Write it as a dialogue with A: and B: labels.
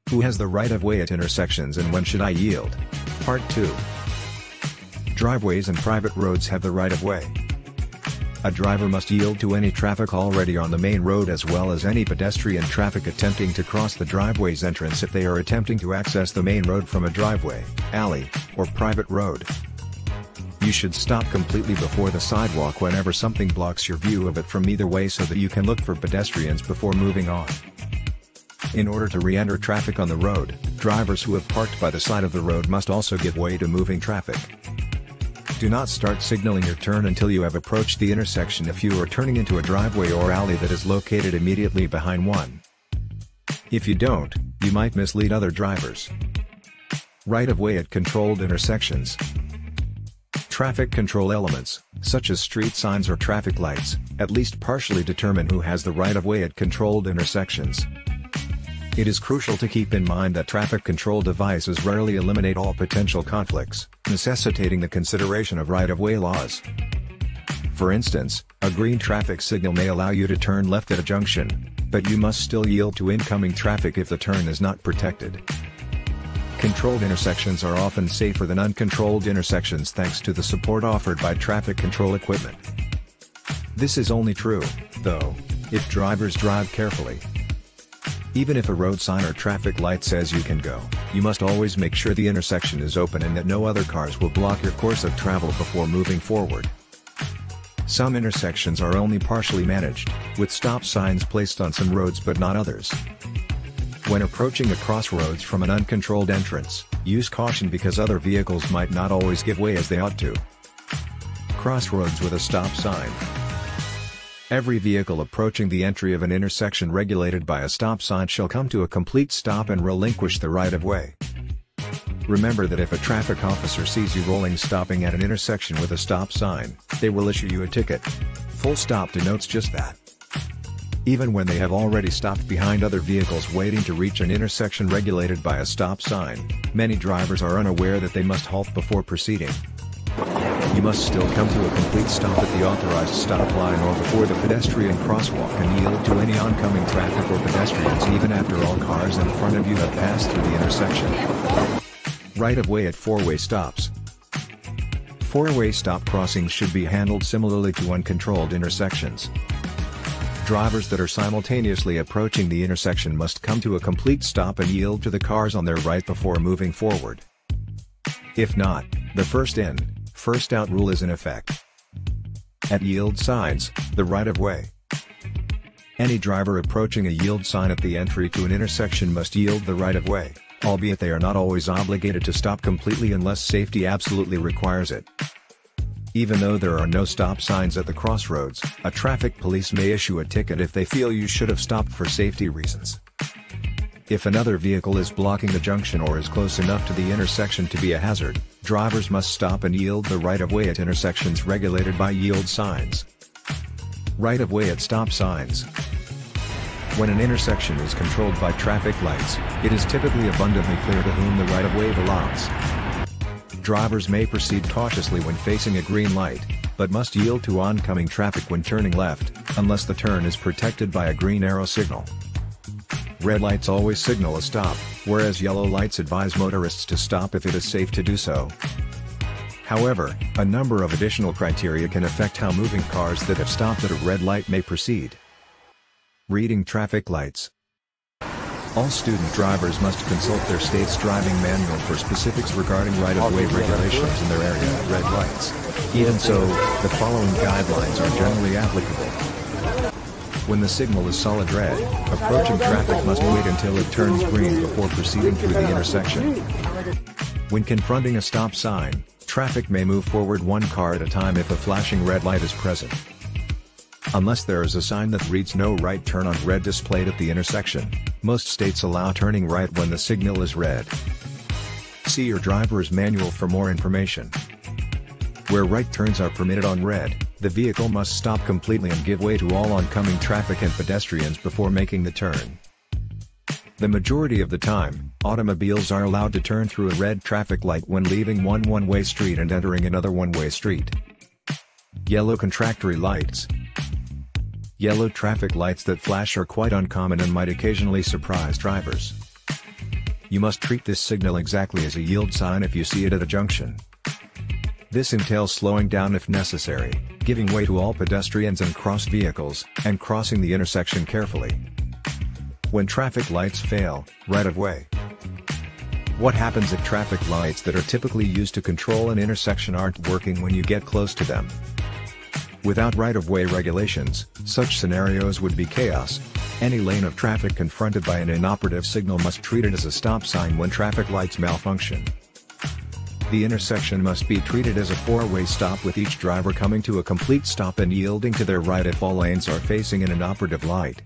A: Who has the right-of-way at intersections and when should I yield? Part 2. Driveways and private roads have the right-of-way. A driver must yield to any traffic already on the main road as well as any pedestrian traffic attempting to cross the driveway's entrance if they are attempting to access the main road from a driveway, alley, or private road. You should stop completely before the sidewalk whenever something blocks your view of it from either way so that you can look for pedestrians before moving on. In order to re-enter traffic on the road, drivers who have parked by the side of the road must also give way to moving traffic. Do not start signaling your turn until you have approached the intersection if you are turning into a driveway or alley that is located immediately behind one. If you don't, you might mislead other drivers. Right-of-way at controlled intersections. Traffic control elements, such as street signs or traffic lights, at least partially determine who has the right-of-way at controlled intersections. It is crucial to keep in mind that traffic control devices rarely eliminate all potential conflicts, necessitating the consideration of right-of-way laws. For instance, a green traffic signal may allow you to turn left at a junction, but you must still yield to incoming traffic if the turn is not protected. Controlled intersections are often safer than uncontrolled intersections thanks to the support offered by traffic control equipment. This is only true, though, if drivers drive carefully. Even if a road sign or traffic light says you can go, you must always make sure the intersection is open and that no other cars will block your course of travel before moving forward. Some intersections are only partially managed, with stop signs placed on some roads but not others. When approaching a crossroads from an uncontrolled entrance, use caution because other vehicles might not always give way as they ought to. Crossroads with a stop sign. Every vehicle approaching the entry of an intersection regulated by a stop sign shall come to a complete stop and relinquish the right-of-way. Remember that if a traffic officer sees you stopping at an intersection with a stop sign, they will issue you a ticket. Full stop denotes just that. Even when they have already stopped behind other vehicles waiting to reach an intersection regulated by a stop sign, many drivers are unaware that they must halt before proceeding. You must still come to a complete stop at the authorized stop line or before the pedestrian crosswalk and yield to any oncoming traffic or pedestrians even after all cars in front of you have passed through the intersection. Right-of-way at four-way stops. Four-way stop crossings should be handled similarly to uncontrolled intersections. Drivers that are simultaneously approaching the intersection must come to a complete stop and yield to the cars on their right before moving forward. If not, the first in, first out rule is in effect. At yield signs, the right-of-way. Any driver approaching a yield sign at the entry to an intersection must yield the right-of-way, albeit they are not always obligated to stop completely unless safety absolutely requires it. Even though there are no stop signs at the crossroads, a traffic police may issue a ticket if they feel you should have stopped for safety reasons. If another vehicle is blocking the junction or is close enough to the intersection to be a hazard, drivers must stop and yield the right-of-way at intersections regulated by yield signs. Right-of-way at stop signs. When an intersection is controlled by traffic lights, it is typically abundantly clear to whom the right-of-way belongs. Drivers may proceed cautiously when facing a green light, but must yield to oncoming traffic when turning left, unless the turn is protected by a green arrow signal. Red lights always signal a stop, whereas yellow lights advise motorists to stop if it is safe to do so. However, a number of additional criteria can affect how moving cars that have stopped at a red light may proceed. Reading traffic lights. All student drivers must consult their state's driving manual for specifics regarding right-of-way regulations in their area at red lights. Even so, the following guidelines are generally applicable. When the signal is solid red, approaching traffic must wait until it turns green before proceeding through the intersection. When confronting a stop sign, traffic may move forward one car at a time if a flashing red light is present. Unless there is a sign that reads "No right turn" on red displayed at the intersection, most states allow turning right when the signal is red. See your driver's manual for more information. Where right turns are permitted on red, the vehicle must stop completely and give way to all oncoming traffic and pedestrians before making the turn. The majority of the time, automobiles are allowed to turn through a red traffic light when leaving one one-way street and entering another one-way street. Yellow contractory lights. Yellow traffic lights that flash are quite uncommon and might occasionally surprise drivers. You must treat this signal exactly as a yield sign if you see it at a junction. This entails slowing down if necessary, giving way to all pedestrians and cross vehicles, and crossing the intersection carefully. When traffic lights fail, right-of-way. What happens if traffic lights that are typically used to control an intersection aren't working when you get close to them? Without right-of-way regulations, such scenarios would be chaos. Any lane of traffic confronted by an inoperative signal must treat it as a stop sign when traffic lights malfunction. The intersection must be treated as a four-way stop with each driver coming to a complete stop and yielding to their right if all lanes are facing an inoperative light.